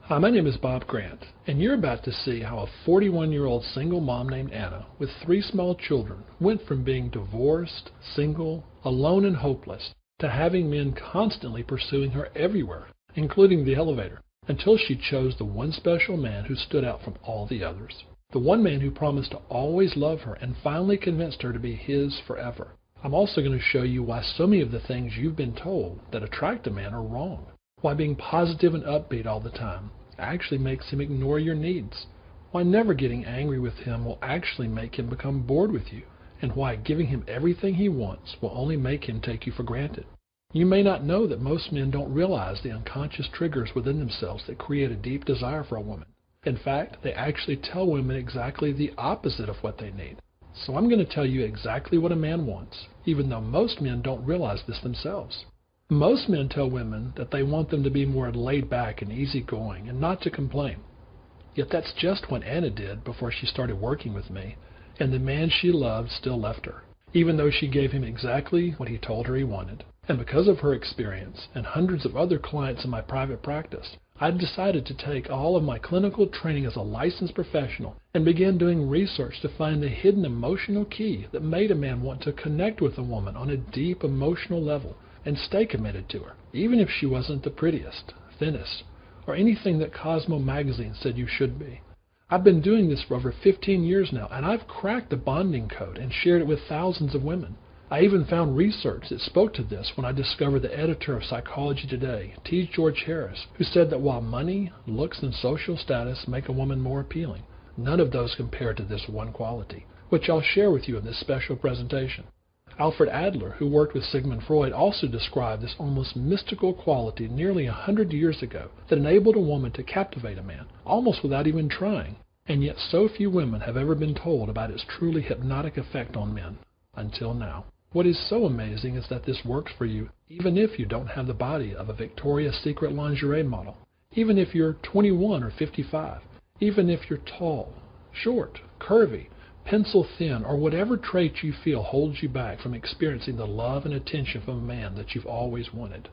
Hi, my name is Bob Grant, and you're about to see how a 41-year-old single mom named Anna with 3 small children went from being divorced, single, alone, and hopeless to having men constantly pursuing her everywhere, including the elevator, until she chose the one special man who stood out from all the others. The one man who promised to always love her and finally convinced her to be his forever. I'm also going to show you why so many of the things you've been told that attract a man are wrong. Why being positive and upbeat all the time actually makes him ignore your needs. Why never getting angry with him will actually make him become bored with you. And why giving him everything he wants will only make him take you for granted. You may not know that most men don't realize the unconscious triggers within themselves that create a deep desire for a woman. In fact, they actually tell women exactly the opposite of what they need. So I'm going to tell you exactly what a man wants, even though most men don't realize this themselves. Most men tell women that they want them to be more laid back and easygoing and not to complain. Yet that's just what Anna did before she started working with me, and the man she loved still left her, even though she gave him exactly what he told her he wanted. And because of her experience and hundreds of other clients in my private practice, I decided to take all of my clinical training as a licensed professional and began doing research to find the hidden emotional key that made a man want to connect with a woman on a deep emotional level and stay committed to her, even if she wasn't the prettiest, thinnest, or anything that Cosmo magazine said you should be. I've been doing this for over 15 years now, and I've cracked the bonding code and shared it with thousands of women. I even found research that spoke to this when I discovered the editor of Psychology Today, T. George Harris, who said that while money, looks, and social status make a woman more appealing, none of those compare to this one quality, which I'll share with you in this special presentation. Alfred Adler, who worked with Sigmund Freud, also described this almost mystical quality nearly 100 years ago that enabled a woman to captivate a man, almost without even trying. And yet so few women have ever been told about its truly hypnotic effect on men, until now. What is so amazing is that this works for you even if you don't have the body of a Victoria's Secret lingerie model, even if you're 21 or 55, even if you're tall, short, curvy, pencil thin, or whatever trait you feel holds you back from experiencing the love and attention from a man that you've always wanted.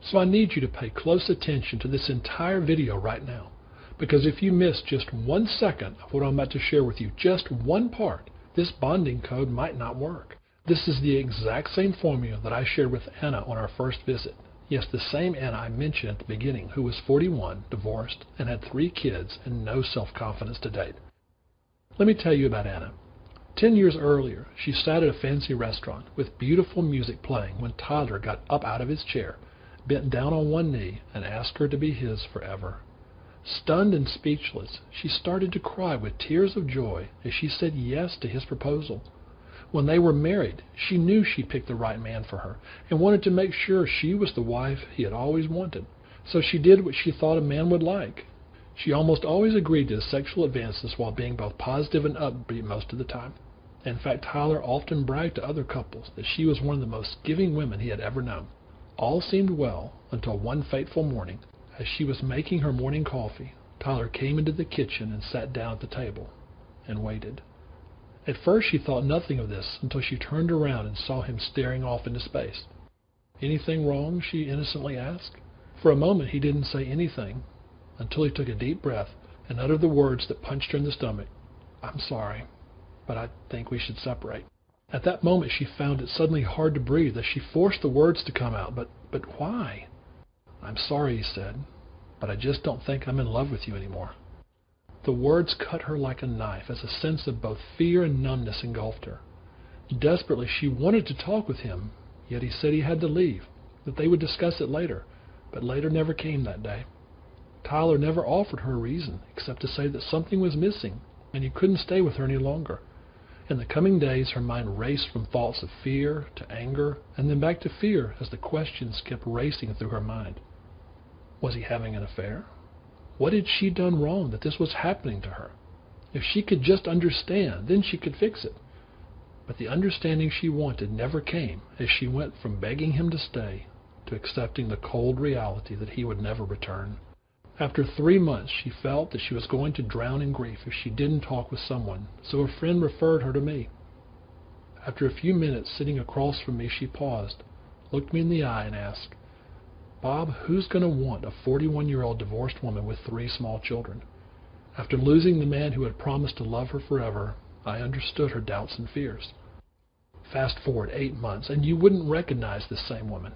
So I need you to pay close attention to this entire video right now, because if you miss just 1 second of what I'm about to share with you, just one part, this bonding code might not work. This is the exact same formula that I shared with Anna on our first visit. Yes, the same Anna I mentioned at the beginning, who was 41, divorced, and had 3 kids and no self-confidence to date. Let me tell you about Anna. 10 years earlier, she sat at a fancy restaurant with beautiful music playing when Tyler got up out of his chair, bent down on one knee, and asked her to be his forever. Stunned and speechless, she started to cry with tears of joy as she said yes to his proposal. When they were married, she knew she picked the right man for her and wanted to make sure she was the wife he had always wanted. So she did what she thought a man would like. She almost always agreed to his sexual advances while being both positive and upbeat most of the time. In fact, Tyler often bragged to other couples that she was one of the most giving women he had ever known. All seemed well until one fateful morning. As she was making her morning coffee, Tyler came into the kitchen and sat down at the table and waited. At first she thought nothing of this until she turned around and saw him staring off into space. "Anything wrong?" she innocently asked. For a moment he didn't say anything, until he took a deep breath and uttered the words that punched her in the stomach. "I'm sorry, but I think we should separate." At that moment she found it suddenly hard to breathe as she forced the words to come out. But why?" "I'm sorry," he said, "but I just don't think I'm in love with you anymore." The words cut her like a knife as a sense of both fear and numbness engulfed her. Desperately she wanted to talk with him, yet he said he had to leave, that they would discuss it later, but later never came that day. Tyler never offered her a reason except to say that something was missing and he couldn't stay with her any longer. In the coming days her mind raced from thoughts of fear to anger and then back to fear as the questions kept racing through her mind. Was he having an affair? What had she done wrong that this was happening to her? If she could just understand, then she could fix it. But the understanding she wanted never came as she went from begging him to stay to accepting the cold reality that he would never return. After 3 months, she felt that she was going to drown in grief if she didn't talk with someone, so a friend referred her to me. After a few minutes sitting across from me, she paused, looked me in the eye, and asked, Bob, who's going to want a 41-year-old divorced woman with 3 small children? After losing the man who had promised to love her forever, I understood her doubts and fears. Fast forward 8 months, and you wouldn't recognize this same woman.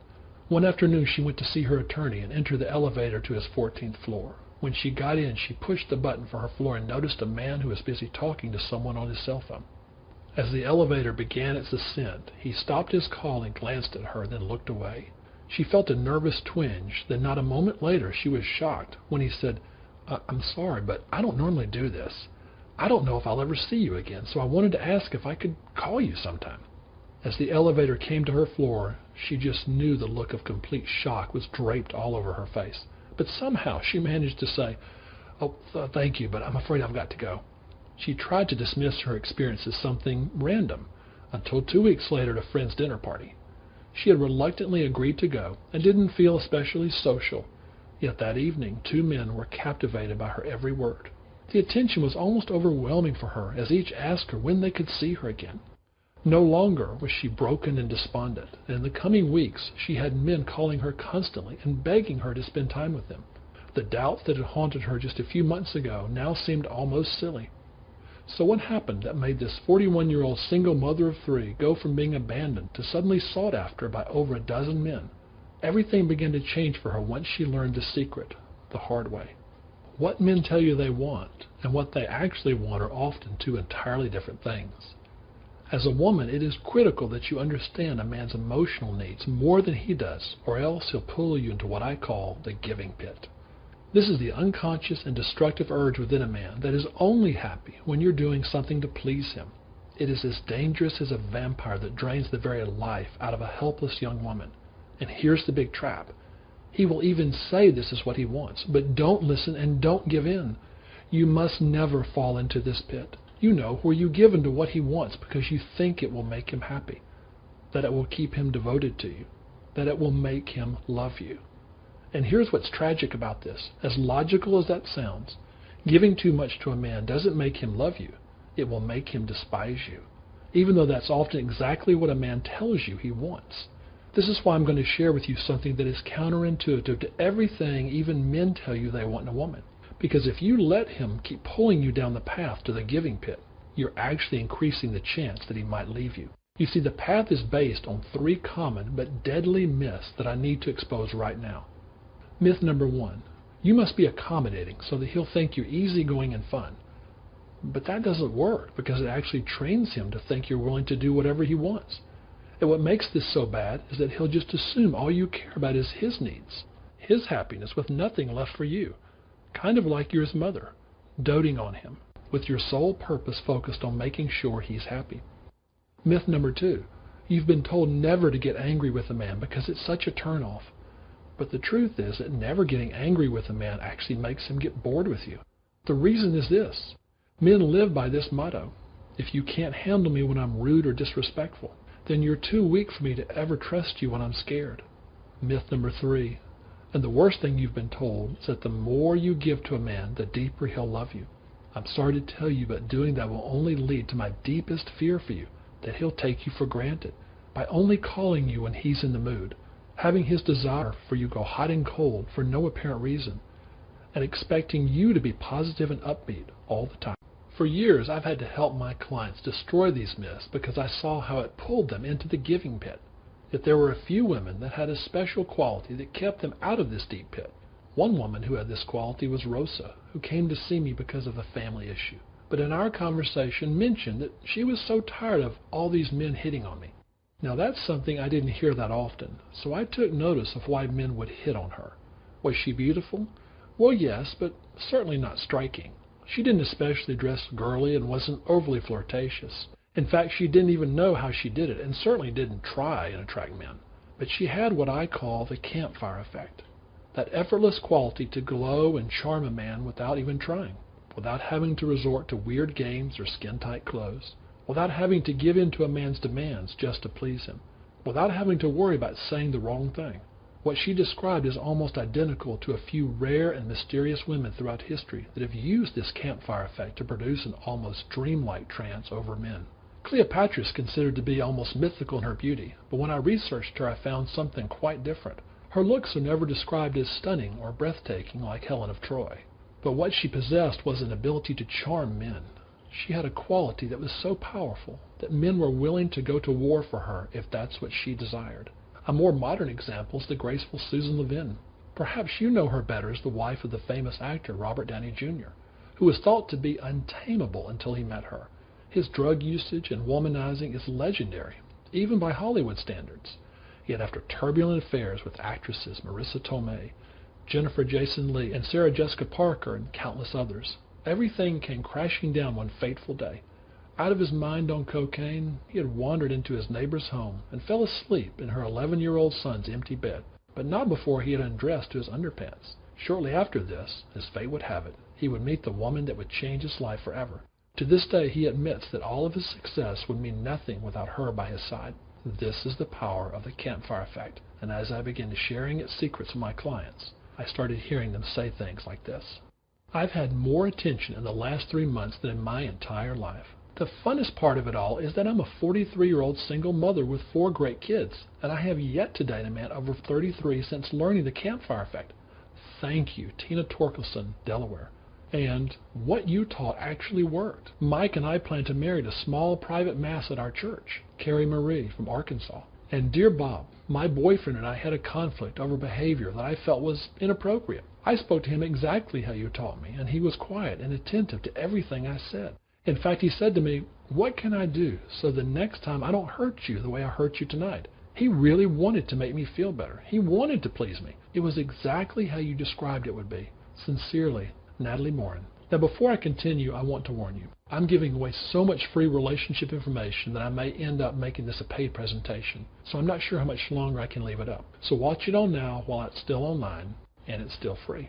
One afternoon she went to see her attorney and entered the elevator to his 14th floor. When she got in, she pushed the button for her floor and noticed a man who was busy talking to someone on his cell phone. As the elevator began its ascent, he stopped his call and glanced at her, then looked away. She felt a nervous twinge, then not a moment later she was shocked when he said, I'm sorry, but I don't normally do this. I don't know if I'll ever see you again, so I wanted to ask if I could call you sometime. As the elevator came to her floor, she just knew the look of complete shock was draped all over her face. But somehow she managed to say, thank you, but I'm afraid I've got to go. She tried to dismiss her experience as something random, until 2 weeks later at a friend's dinner party. She had reluctantly agreed to go and didn't feel especially social. Yet that evening, 2 men were captivated by her every word. The attention was almost overwhelming for her as each asked her when they could see her again. No longer was she broken and despondent, and in the coming weeks she had men calling her constantly and begging her to spend time with them. The doubts that had haunted her just a few months ago now seemed almost silly. So what happened that made this 41-year-old single mother of 3 go from being abandoned to suddenly sought after by over a dozen men? Everything began to change for her once she learned the secret, the hard way. What men tell you they want and what they actually want are often 2 entirely different things. As a woman, it is critical that you understand a man's emotional needs more than he does, or else he'll pull you into what I call the giving pit. This is the unconscious and destructive urge within a man that is only happy when you're doing something to please him. It is as dangerous as a vampire that drains the very life out of a helpless young woman. And here's the big trap. He will even say this is what he wants, but don't listen and don't give in. You must never fall into this pit. You know, where you give in to what he wants because you think it will make him happy, that it will keep him devoted to you, that it will make him love you. And here's what's tragic about this. As logical as that sounds, giving too much to a man doesn't make him love you. It will make him despise you, even though that's often exactly what a man tells you he wants. This is why I'm going to share with you something that is counterintuitive to everything even men tell you they want in a woman. Because if you let him keep pulling you down the path to the giving pit, you're actually increasing the chance that he might leave you. You see, the path is based on 3 common but deadly myths that I need to expose right now. Myth number 1, you must be accommodating so that he'll think you're easygoing and fun. But that doesn't work because it actually trains him to think you're willing to do whatever he wants. And what makes this so bad is that he'll just assume all you care about is his needs, his happiness, with nothing left for you. Kind of like you're his mother, doting on him, with your sole purpose focused on making sure he's happy. Myth number 2, you've been told never to get angry with a man because it's such a turn-off. But the truth is that never getting angry with a man actually makes him get bored with you. The reason is this. Men live by this motto. If you can't handle me when I'm rude or disrespectful, then you're too weak for me to ever trust you when I'm scared. Myth number 3, and the worst thing you've been told is that the more you give to a man, the deeper he'll love you. I'm sorry to tell you, but doing that will only lead to my deepest fear for you, that he'll take you for granted by only calling you when he's in the mood, having his desire for you go hot and cold for no apparent reason, and expecting you to be positive and upbeat all the time. For years, I've had to help my clients destroy these myths because I saw how it pulled them into the giving pit. Yet there were a few women that had a special quality that kept them out of this deep pit. One woman who had this quality was Rosa, who came to see me because of a family issue, but in our conversation mentioned that she was so tired of all these men hitting on me. Now that's something I didn't hear that often, so I took notice of why men would hit on her. Was she beautiful? Well, yes, but certainly not striking. She didn't especially dress girly and wasn't overly flirtatious. In fact, she didn't even know how she did it, and certainly didn't try and attract men. But she had what I call the campfire effect, that effortless quality to glow and charm a man without even trying, without having to resort to weird games or skin-tight clothes, without having to give in to a man's demands just to please him, without having to worry about saying the wrong thing. What she described is almost identical to a few rare and mysterious women throughout history that have used this campfire effect to produce an almost dreamlike trance over men. Cleopatra is considered to be almost mythical in her beauty, but when I researched her I found something quite different. Her looks are never described as stunning or breathtaking like Helen of Troy, but what she possessed was an ability to charm men. She had a quality that was so powerful that men were willing to go to war for her if that's what she desired. A more modern example is the graceful Susan Levin. Perhaps you know her better as the wife of the famous actor Robert Downey Jr., who was thought to be untamable until he met her. His drug usage and womanizing is legendary, even by Hollywood standards. Yet after turbulent affairs with actresses Marissa Tomei, Jennifer Jason Leigh, and Sarah Jessica Parker, and countless others, everything came crashing down one fateful day. Out of his mind on cocaine, he had wandered into his neighbor's home and fell asleep in her 11-year-old son's empty bed, but not before he had undressed to his underpants. Shortly after this, as fate would have it, he would meet the woman that would change his life forever. To this day, he admits that all of his success would mean nothing without her by his side. This is the power of the campfire effect, and as I began sharing its secrets with my clients, I started hearing them say things like this. I've had more attention in the last 3 months than in my entire life. The funnest part of it all is that I'm a 43-year-old single mother with 4 great kids, and I have yet to date a man over 33 since learning the campfire effect. Thank you, Tina Torkelson, Delaware. And what you taught actually worked. Mike and I plan to marry at a small private mass at our church. Carrie Marie from Arkansas. And dear Bob, my boyfriend and I had a conflict over behavior that I felt was inappropriate. I spoke to him exactly how you taught me, and he was quiet and attentive to everything I said. In fact, he said to me, "What can I do so the next time I don't hurt you the way I hurt you tonight?" He really wanted to make me feel better. He wanted to please me. It was exactly how you described it would be. Sincerely, Natalie Morin. Now, before I continue, I want to warn you. I'm giving away so much free relationship information that I may end up making this a paid presentation, so I'm not sure how much longer I can leave it up. So watch it on now while it's still online, and it's still free.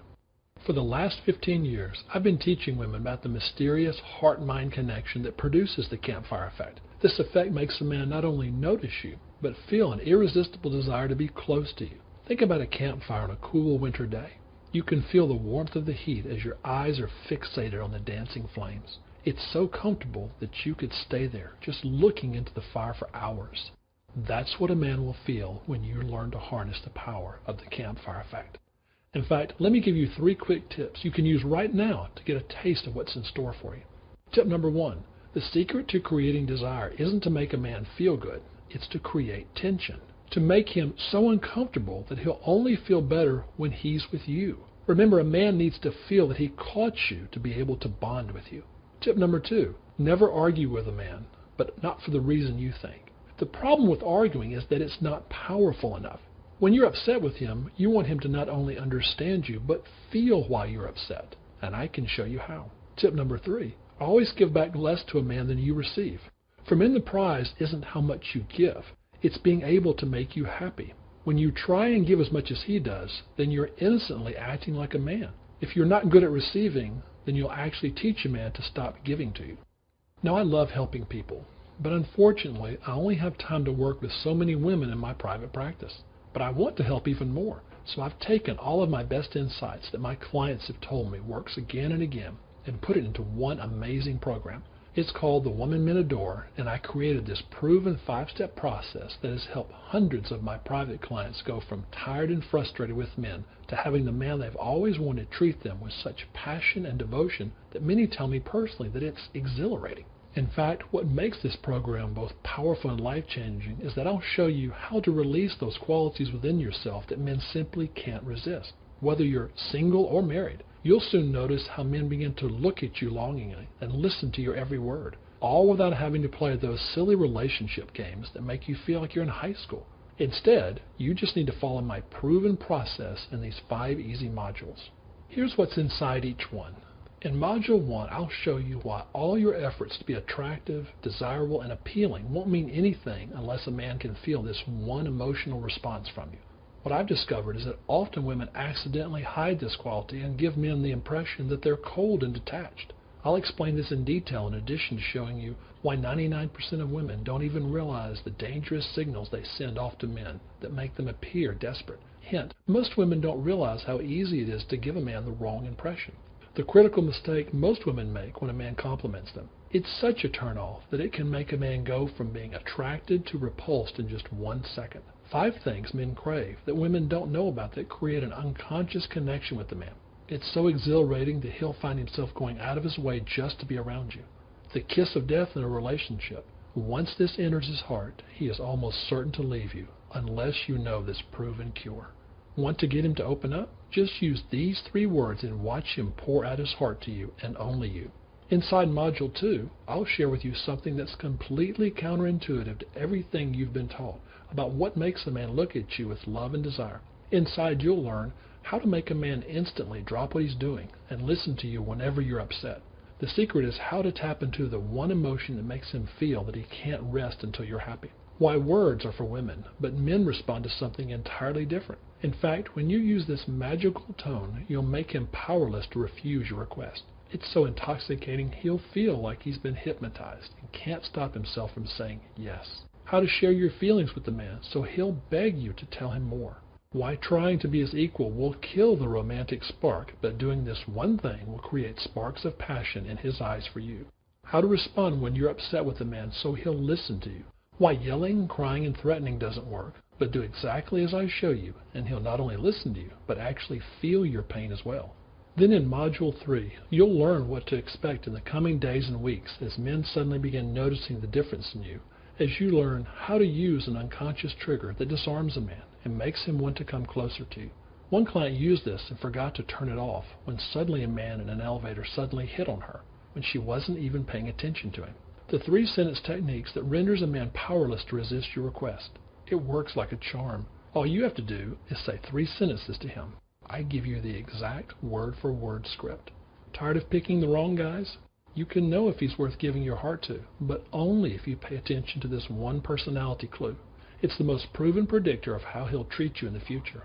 For the last 15 years, I've been teaching women about the mysterious heart-mind connection that produces the campfire effect. This effect makes a man not only notice you, but feel an irresistible desire to be close to you. Think about a campfire on a cool winter day. You can feel the warmth of the heat as your eyes are fixated on the dancing flames. It's so comfortable that you could stay there, just looking into the fire for hours. That's what a man will feel when you learn to harness the power of the campfire effect. In fact, let me give you 3 quick tips you can use right now to get a taste of what's in store for you. Tip number 1. The secret to creating desire isn't to make a man feel good. It's to create tension. To make him so uncomfortable that he'll only feel better when he's with you. Remember, a man needs to feel that he caught you to be able to bond with you. Tip number 2. Never argue with a man, but not for the reason you think. The problem with arguing is that it's not powerful enough. When you're upset with him, you want him to not only understand you, but feel why you're upset. And I can show you how. Tip number 3. Always give back less to a man than you receive. For men, the prize isn't how much you give. It's being able to make you happy. When you try and give as much as he does, then you're innocently acting like a man. If you're not good at receiving, then you'll actually teach a man to stop giving to you. Now, I love helping people, but unfortunately, I only have time to work with so many women in my private practice. But I want to help even more, so I've taken all of my best insights that my clients have told me works again and again and put it into one amazing program. It's called The Woman Men Adore, and I created this proven 5-step process that has helped hundreds of my private clients go from tired and frustrated with men to having the man they've always wanted treat them with such passion and devotion that many tell me personally that it's exhilarating. In fact, what makes this program both powerful and life-changing is that I'll show you how to release those qualities within yourself that men simply can't resist. Whether you're single or married, you'll soon notice how men begin to look at you longingly and listen to your every word, all without having to play those silly relationship games that make you feel like you're in high school. Instead, you just need to follow my proven process in these 5 easy modules. Here's what's inside each one. In Module 1, I'll show you why all your efforts to be attractive, desirable, and appealing won't mean anything unless a man can feel this one emotional response from you. What I've discovered is that often women accidentally hide this quality and give men the impression that they're cold and detached. I'll explain this in detail in addition to showing you why 99% of women don't even realize the dangerous signals they send off to men that make them appear desperate. Hint, most women don't realize how easy it is to give a man the wrong impression. The critical mistake most women make when a man compliments them. It's such a turn-off that it can make a man go from being attracted to repulsed in just 1 second. 5 things men crave that women don't know about that create an unconscious connection with the man. It's so exhilarating that he'll find himself going out of his way just to be around you. The kiss of death in a relationship. Once this enters his heart, he is almost certain to leave you, unless you know this proven cure. Want to get him to open up? Just use these 3 words and watch him pour out his heart to you and only you. Inside Module 2, I'll share with you something that's completely counterintuitive to everything you've been taught about what makes a man look at you with love and desire. Inside, you'll learn how to make a man instantly drop what he's doing and listen to you whenever you're upset. The secret is how to tap into the one emotion that makes him feel that he can't rest until you're happy. Why words are for women, but men respond to something entirely different. In fact, when you use this magical tone, you'll make him powerless to refuse your request. It's so intoxicating, he'll feel like he's been hypnotized and can't stop himself from saying yes. How to share your feelings with the man so he'll beg you to tell him more. Why trying to be his equal will kill the romantic spark, but doing this one thing will create sparks of passion in his eyes for you. How to respond when you're upset with a man so he'll listen to you. Why yelling, crying, and threatening doesn't work, but do exactly as I show you, and he'll not only listen to you, but actually feel your pain as well. Then in Module 3, you'll learn what to expect in the coming days and weeks as men suddenly begin noticing the difference in you, as you learn how to use an unconscious trigger that disarms a man and makes him want to come closer to you. One client used this and forgot to turn it off when suddenly a man in an elevator suddenly hit on her when she wasn't even paying attention to him. The 3-sentence techniques that renders a man powerless to resist your request. It works like a charm. All you have to do is say 3 sentences to him. I give you the exact word-for-word script. Tired of picking the wrong guys? You can know if he's worth giving your heart to, but only if you pay attention to this one personality clue. It's the most proven predictor of how he'll treat you in the future.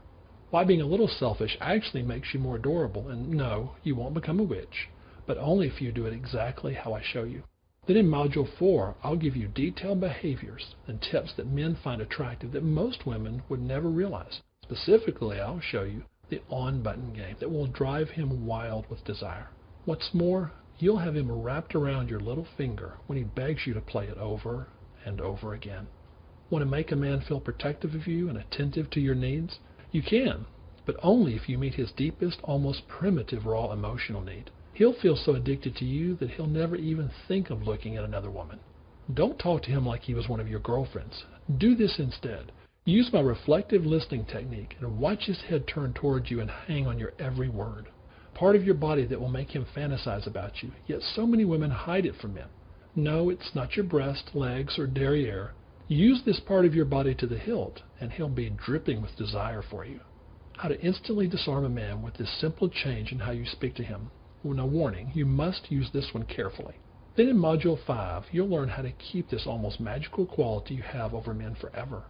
Why being a little selfish actually makes you more adorable, and no, you won't become a witch, but only if you do it exactly how I show you. Then in Module 4, I'll give you detailed behaviors and tips that men find attractive that most women would never realize. Specifically, I'll show you the on-button game that will drive him wild with desire. What's more, you'll have him wrapped around your little finger when he begs you to play it over and over again. Want to make a man feel protective of you and attentive to your needs? You can, but only if you meet his deepest, almost primitive raw emotional need. He'll feel so addicted to you that he'll never even think of looking at another woman. Don't talk to him like he was one of your girlfriends. Do this instead. Use my reflective listening technique and watch his head turn towards you and hang on your every word. Part of your body that will make him fantasize about you, yet so many women hide it from men. No, it's not your breast, legs, or derrière. Use this part of your body to the hilt, and he'll be dripping with desire for you. How to instantly disarm a man with this simple change in how you speak to him. Now, warning, you must use this one carefully. Then in Module 5, you'll learn how to keep this almost magical quality you have over men forever.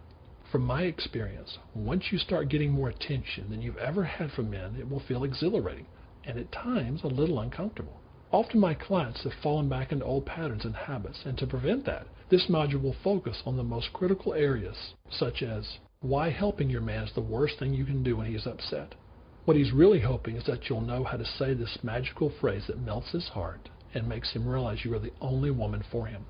From my experience, once you start getting more attention than you've ever had from men, it will feel exhilarating, and at times a little uncomfortable. Often my clients have fallen back into old patterns and habits, and to prevent that, this module will focus on the most critical areas, such as why helping your man is the worst thing you can do when he is upset. What he's really hoping is that you'll know how to say this magical phrase that melts his heart and makes him realize you are the only woman for him.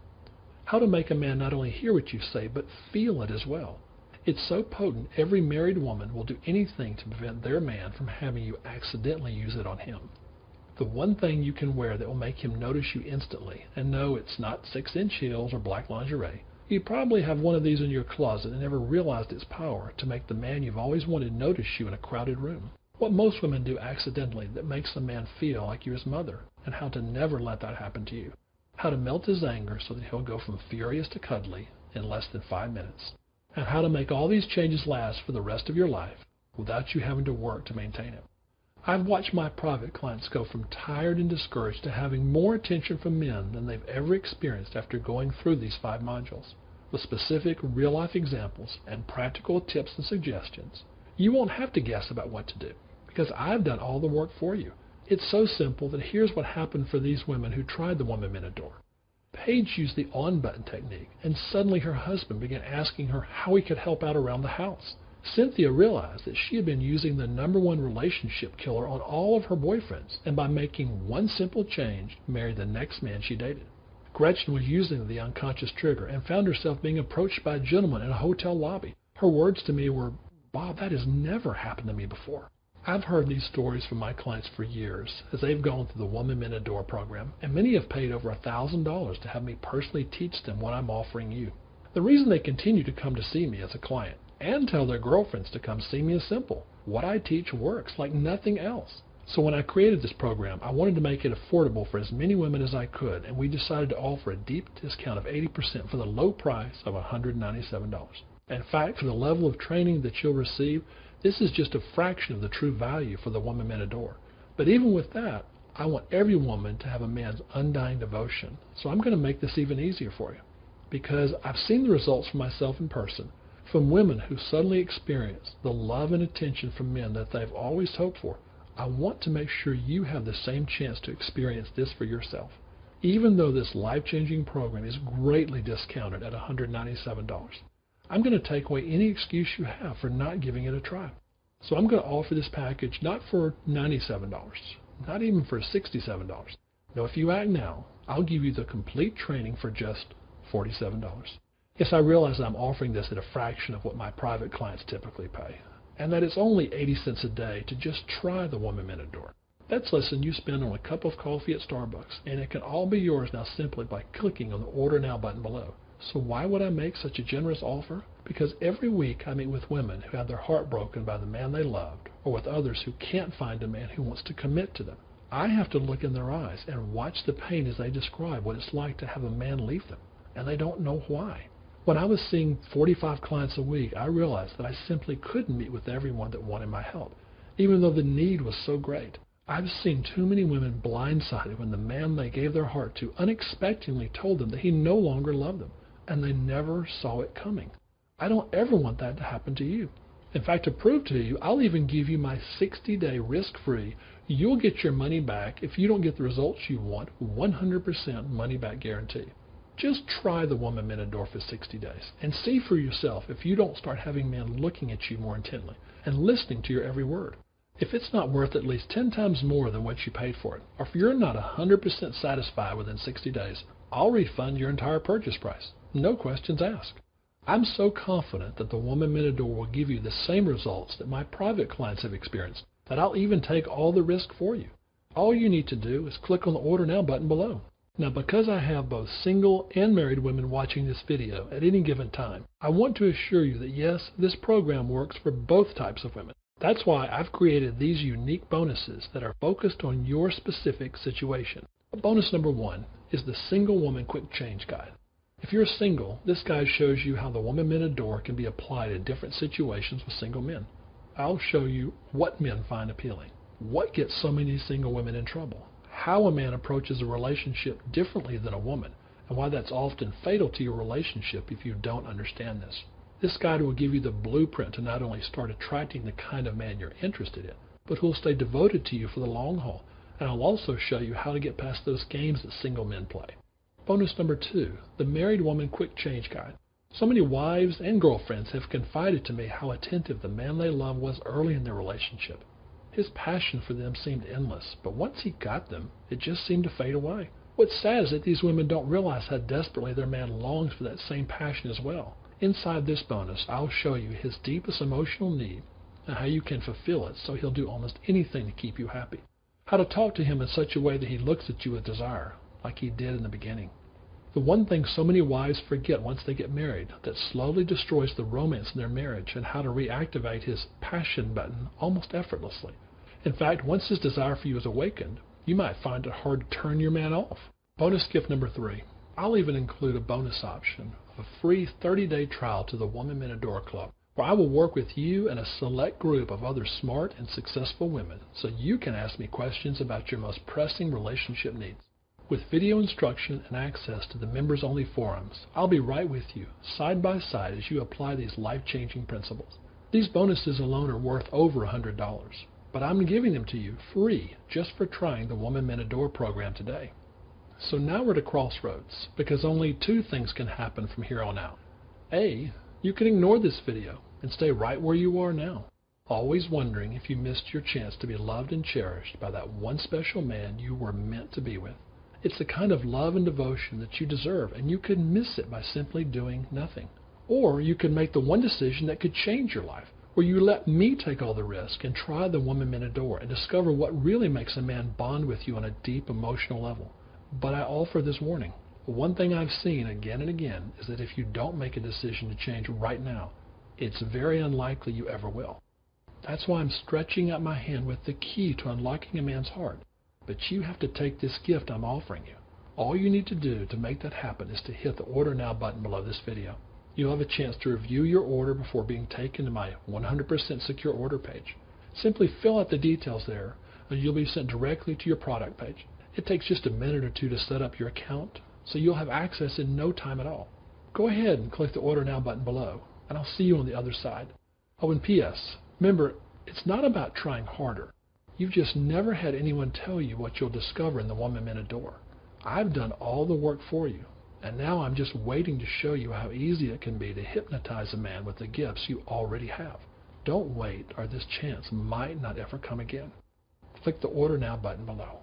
How to make a man not only hear what you say, but feel it as well. It's so potent, every married woman will do anything to prevent their man from having you accidentally use it on him. The one thing you can wear that will make him notice you instantly, and no, it's not 6-inch heels or black lingerie. You probably have one of these in your closet and never realized its power to make the man you've always wanted notice you in a crowded room. What most women do accidentally that makes a man feel like you're his mother, and how to never let that happen to you. How to melt his anger so that he'll go from furious to cuddly in less than 5 minutes. And how to make all these changes last for the rest of your life without you having to work to maintain it. I've watched my private clients go from tired and discouraged to having more attention from men than they've ever experienced after going through these 5 modules. With specific real-life examples and practical tips and suggestions, you won't have to guess about what to do, because I've done all the work for you. It's so simple that here's what happened for these women who tried the Woman-Minute Door. Paige used the on-button technique, and suddenly her husband began asking her how he could help out around the house. Cynthia realized that she had been using the #1 relationship killer on all of her boyfriends, and by making one simple change, married the next man she dated. Gretchen was using the unconscious trigger and found herself being approached by a gentleman in a hotel lobby. Her words to me were, "Bob, that has never happened to me before." I've heard these stories from my clients for years as they've gone through the Woman Men Adore program, and many have paid over $1,000 to have me personally teach them what I'm offering you. The reason they continue to come to see me as a client and tell their girlfriends to come see me is simple. What I teach works like nothing else. So when I created this program, I wanted to make it affordable for as many women as I could, and we decided to offer a deep discount of 80% for the low price of $197. In fact, for the level of training that you'll receive, this is just a fraction of the true value for the Woman Men Adore. But even with that, I want every woman to have a man's undying devotion. So I'm going to make this even easier for you, because I've seen the results for myself in person from women who suddenly experience the love and attention from men that they've always hoped for. I want to make sure you have the same chance to experience this for yourself. Even though this life-changing program is greatly discounted at $197, I'm going to take away any excuse you have for not giving it a try. So I'm going to offer this package not for $97, not even for $67. No, if you act now, I'll give you the complete training for just $47. Yes, I realize I'm offering this at a fraction of what my private clients typically pay, and that it's only 80 cents a day to just try the Woman Men Adore. That's less than you spend on a cup of coffee at Starbucks, and it can all be yours now simply by clicking on the Order Now button below. So why would I make such a generous offer? Because every week I meet with women who have their heart broken by the man they loved, or with others who can't find a man who wants to commit to them. I have to look in their eyes and watch the pain as they describe what it's like to have a man leave them, and they don't know why. When I was seeing 45 clients a week, I realized that I simply couldn't meet with everyone that wanted my help, even though the need was so great. I've seen too many women blindsided when the man they gave their heart to unexpectedly told them that he no longer loved them, and they never saw it coming. I don't ever want that to happen to you. In fact, to prove to you, I'll even give you my 60-day risk-free, you'll get your money back if you don't get the results you want, 100% money-back guarantee. Just try the Woman Men Adore for 60 days and see for yourself if you don't start having men looking at you more intently and listening to your every word. If it's not worth at least 10 times more than what you paid for it, or if you're not 100% satisfied within 60 days, I'll refund your entire purchase price. No questions asked. I'm so confident that the Woman Men Adore will give you the same results that my private clients have experienced that I'll even take all the risk for you. All you need to do is click on the Order Now button below. Now, because I have both single and married women watching this video at any given time, I want to assure you that yes, this program works for both types of women. That's why I've created these unique bonuses that are focused on your specific situation. Bonus number 1 is the Single Woman Quick Change Guide. If you're single, this guide shows you how the Woman Men Adore can be applied in different situations with single men. I'll show you what men find appealing, what gets so many single women in trouble, how a man approaches a relationship differently than a woman, and why that's often fatal to your relationship if you don't understand this. This guide will give you the blueprint to not only start attracting the kind of man you're interested in, but who will stay devoted to you for the long haul. And I'll also show you how to get past those games that single men play. Bonus number 2, the Married Woman Quick Change Guide. So many wives and girlfriends have confided to me how attentive the man they love was early in their relationship. His passion for them seemed endless, but once he got them, it just seemed to fade away. What's sad is that these women don't realize how desperately their man longs for that same passion as well. Inside this bonus, I'll show you his deepest emotional need and how you can fulfill it so he'll do almost anything to keep you happy. How to talk to him in such a way that he looks at you with desire, like he did in the beginning. The one thing so many wives forget once they get married that slowly destroys the romance in their marriage, and how to reactivate his passion button almost effortlessly. In fact, once his desire for you is awakened, you might find it hard to turn your man off. Bonus gift number 3. I'll even include a bonus option of a free 30-day trial to the Woman Men Adore Club, where I will work with you and a select group of other smart and successful women so you can ask me questions about your most pressing relationship needs. With video instruction and access to the members-only forums, I'll be right with you, side by side, as you apply these life-changing principles. These bonuses alone are worth over $100, but I'm giving them to you free just for trying the Woman Men Adore program today. So now we're at a crossroads, because only 2 things can happen from here on out. A, you can ignore this video and stay right where you are now, always wondering if you missed your chance to be loved and cherished by that one special man you were meant to be with. It's the kind of love and devotion that you deserve, and you could miss it by simply doing nothing. Or you could make the one decision that could change your life, where you let me take all the risk and try the woman men adore and discover what really makes a man bond with you on a deep emotional level. But I offer this warning. One thing I've seen again and again is that if you don't make a decision to change right now, it's very unlikely you ever will. That's why I'm stretching out my hand with the key to unlocking a man's heart. But you have to take this gift I'm offering you. All you need to do to make that happen is to hit the Order Now button below this video. You'll have a chance to review your order before being taken to my 100% secure order page. Simply fill out the details there, and you'll be sent directly to your product page. It takes just a minute or two to set up your account, so you'll have access in no time at all. Go ahead and click the Order Now button below, and I'll see you on the other side. Oh, and P.S. Remember, it's not about trying harder. You've just never had anyone tell you what you'll discover in the woman men adore. I've done all the work for you, and now I'm just waiting to show you how easy it can be to hypnotize a man with the gifts you already have. Don't wait, or this chance might not ever come again. Click the Order Now button below.